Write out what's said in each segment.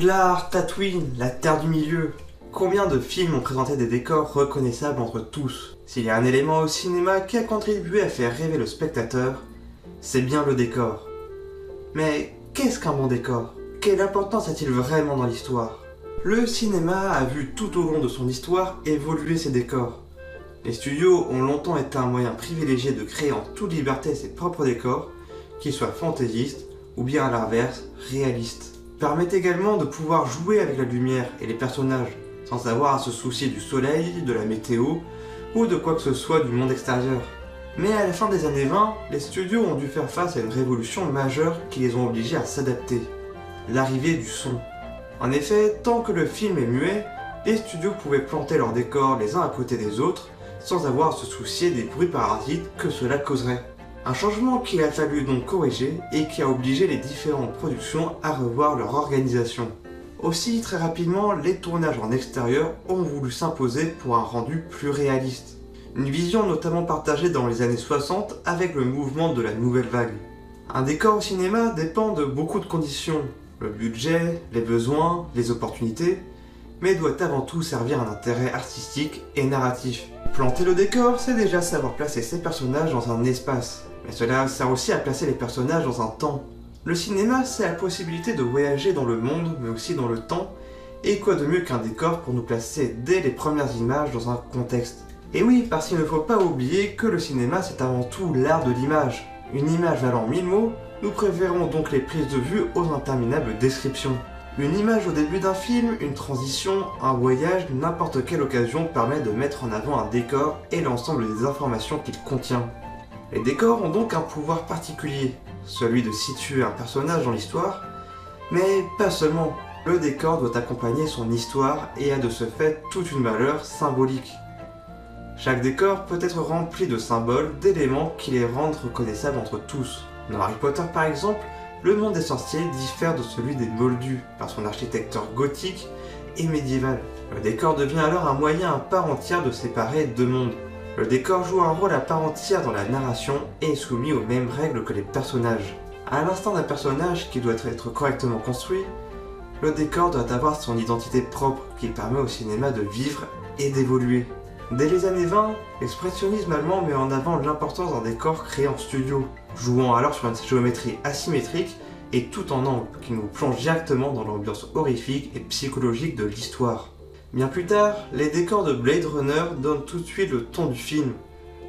Poudlard, Tatooine, la Terre du Milieu. Combien de films ont présenté des décors reconnaissables entre tous? S'il y a un élément au cinéma qui a contribué à faire rêver le spectateur, c'est bien le décor. Mais qu'est-ce qu'un bon décor? Quelle importance a-t-il vraiment dans l'histoire? Le cinéma a vu tout au long de son histoire évoluer ses décors. Les studios ont longtemps été un moyen privilégié de créer en toute liberté ses propres décors, qu'ils soient fantaisistes ou bien à l'inverse, réalistes. Permettent également de pouvoir jouer avec la lumière et les personnages, sans avoir à se soucier du soleil, de la météo ou de quoi que ce soit du monde extérieur. Mais à la fin des années 20, les studios ont dû faire face à une révolution majeure qui les ont obligés à s'adapter. L'arrivée du son. En effet, tant que le film est muet, les studios pouvaient planter leurs décors les uns à côté des autres, sans avoir à se soucier des bruits parasites que cela causerait. Un changement qu'il a fallu donc corriger et qui a obligé les différentes productions à revoir leur organisation. Aussi, très rapidement, les tournages en extérieur ont voulu s'imposer pour un rendu plus réaliste. Une vision notamment partagée dans les années 60 avec le mouvement de la nouvelle vague. Un décor au cinéma dépend de beaucoup de conditions, le budget, les besoins, les opportunités, mais doit avant tout servir un intérêt artistique et narratif. Planter le décor, c'est déjà savoir placer ses personnages dans un espace, mais cela sert aussi à placer les personnages dans un temps. Le cinéma, c'est la possibilité de voyager dans le monde, mais aussi dans le temps, et quoi de mieux qu'un décor pour nous placer dès les premières images dans un contexte. Et oui, parce qu'il ne faut pas oublier que le cinéma, c'est avant tout l'art de l'image. Une image valant 1000 mots, nous préférons donc les prises de vue aux interminables descriptions. Une image au début d'un film, une transition, un voyage, n'importe quelle occasion permet de mettre en avant un décor et l'ensemble des informations qu'il contient. Les décors ont donc un pouvoir particulier, celui de situer un personnage dans l'histoire, mais pas seulement. Le décor doit accompagner son histoire et a de ce fait toute une valeur symbolique. Chaque décor peut être rempli de symboles, d'éléments qui les rendent reconnaissables entre tous. Dans Harry Potter par exemple, le monde des sorciers diffère de celui des Moldus par son architecture gothique et médiévale. Le décor devient alors un moyen à part entière de séparer deux mondes. Le décor joue un rôle à part entière dans la narration et est soumis aux mêmes règles que les personnages. À l'instant d'un personnage qui doit être correctement construit, le décor doit avoir son identité propre qui permet au cinéma de vivre et d'évoluer. Dès les années 20, l'expressionnisme allemand met en avant l'importance d'un décor créé en studio, jouant alors sur une géométrie asymétrique et tout en angle qui nous plonge directement dans l'ambiance horrifique et psychologique de l'histoire. Bien plus tard, les décors de Blade Runner donnent tout de suite le ton du film,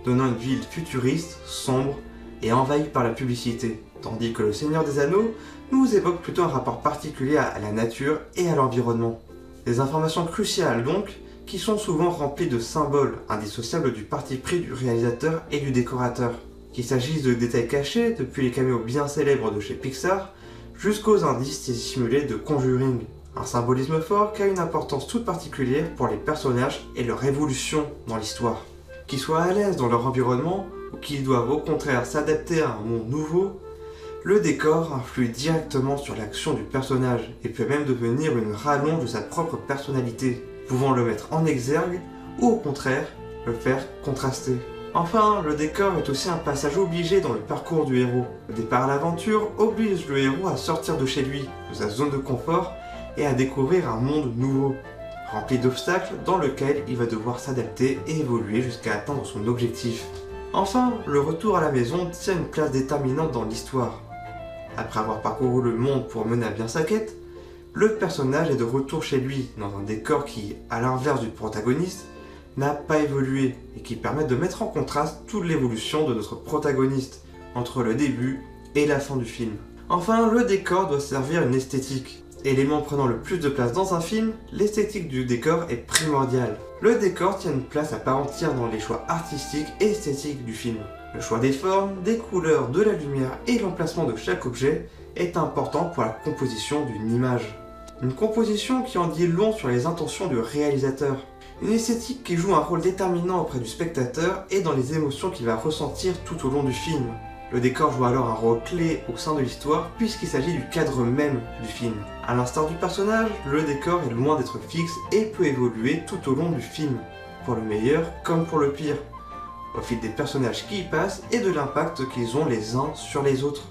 donnant une ville futuriste, sombre et envahie par la publicité, tandis que Le Seigneur des Anneaux nous évoque plutôt un rapport particulier à la nature et à l'environnement. Des informations cruciales donc, qui sont souvent remplies de symboles indissociables du parti pris du réalisateur et du décorateur. Qu'il s'agisse de détails cachés, depuis les caméos bien célèbres de chez Pixar, jusqu'aux indices dissimulés de Conjuring. Un symbolisme fort qui a une importance toute particulière pour les personnages et leur évolution dans l'histoire. Qu'ils soient à l'aise dans leur environnement ou qu'ils doivent au contraire s'adapter à un monde nouveau, le décor influe directement sur l'action du personnage et peut même devenir une rallonge de sa propre personnalité, pouvant le mettre en exergue ou au contraire le faire contraster. Enfin, le décor est aussi un passage obligé dans le parcours du héros. Le départ à l'aventure oblige le héros à sortir de chez lui, de sa zone de confort, et à découvrir un monde nouveau, rempli d'obstacles dans lequel il va devoir s'adapter et évoluer jusqu'à atteindre son objectif. Enfin, le retour à la maison tient une place déterminante dans l'histoire. Après avoir parcouru le monde pour mener à bien sa quête, le personnage est de retour chez lui, dans un décor qui, à l'inverse du protagoniste, n'a pas évolué et qui permet de mettre en contraste toute l'évolution de notre protagoniste entre le début et la fin du film. Enfin, le décor doit servir une esthétique. Élément prenant le plus de place dans un film, l'esthétique du décor est primordiale. Le décor tient une place à part entière dans les choix artistiques et esthétiques du film. Le choix des formes, des couleurs, de la lumière et l'emplacement de chaque objet est important pour la composition d'une image. Une composition qui en dit long sur les intentions du réalisateur. Une esthétique qui joue un rôle déterminant auprès du spectateur et dans les émotions qu'il va ressentir tout au long du film. Le décor joue alors un rôle clé au sein de l'histoire puisqu'il s'agit du cadre même du film. À l'instar du personnage, le décor est loin d'être fixe et peut évoluer tout au long du film, pour le meilleur comme pour le pire, au fil des personnages qui y passent et de l'impact qu'ils ont les uns sur les autres.